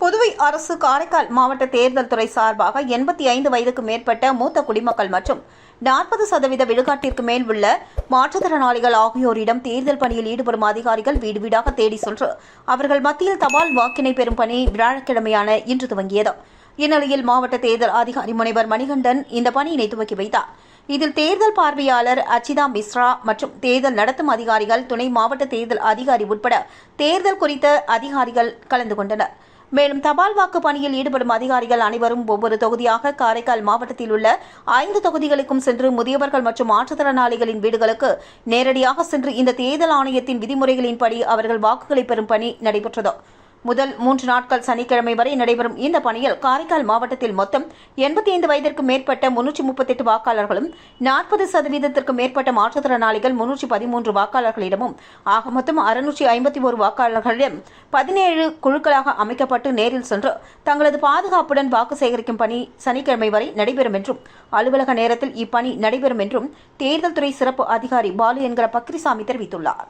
புதுவை அரசு காரைக்கால் மாவட்ட தேர்தல் துறை சார்பாக 85 வயதுக்கு மேற்பட்ட மூத்த குடிமக்கள் மற்றும் 40% விழுக்காட்டிற்கு மேல் உள்ள மாற்றுத்திறனாளிகள் ஆகியோரிடம் தேர்தல் பணியில் ஈடுபடும் அதிகாரிகள் வீடு வீடாக தேடி சென்று அவர்கள் மத்தியில் தபால் வாக்கினை பெறும் பணி வியாழக்கிழமையான இன்று துவங்கியது. இந்நிலையில் மாவட்ட தேர்தல் அதிகாரி முனைவர் மணிகண்டன் இந்த பணியினை துவக்கி வைத்தார். இதில் தேர்தல் பார்வையாளர் அச்சிதா மிஸ்ரா மற்றும் தேர்தல் நடத்தும் அதிகாரிகள், துணை மாவட்ட தேர்தல் அதிகாரி உட்பட தேர்தல் குறித்த அதிகாரிகள் கலந்து கொண்டனர். மேலும் தபால் வாக்கு பணியில் ஈடுபடும் அதிகாரிகள் அனைவரும் ஒவ்வொரு தொகுதியாக காரைக்கால் மாவட்டத்தில் உள்ள 5 தொகுதிகளுக்கும் சென்று முதியவர்கள் மற்றும் மாற்றுத்திறனாளிகளின் வீடுகளுக்கு நேரடியாக சென்று இந்த தேர்தல் ஆணையத்தின் விதிமுறைகளின்படி அவர்கள் வாக்குகளை பெறும் பணி நடைபெற்றது. முதல் 3 நாட்கள் சனிக்கிழமை வரை நடைபெறும் இந்த பணியில் காரைக்கால் மாவட்டத்தில் மொத்தம் 85 வயதிற்கு மேற்பட்ட 338 வாக்காளர்களும் 40% மேற்பட்ட மாற்றுத்திறனாளிகள் 313 வாக்காளர்களிடமும் ஆக மொத்தம் 651 வாக்காளர்களிடம் 17 குழுக்களாக அமைக்கப்பட்டு நேரில் சென்று தங்களது பாதுகாப்புடன் வாக்கு சேகரிக்கும் பணி சனிக்கிழமை வரை நடைபெறும் என்றும் அலுவலக நேரத்தில் இப்பணி நடைபெறும் என்றும் தேர்தல் துறை சிறப்பு அதிகாரி பாலு என்கிற பக்ரிசாமி தெரிவித்துள்ளார்.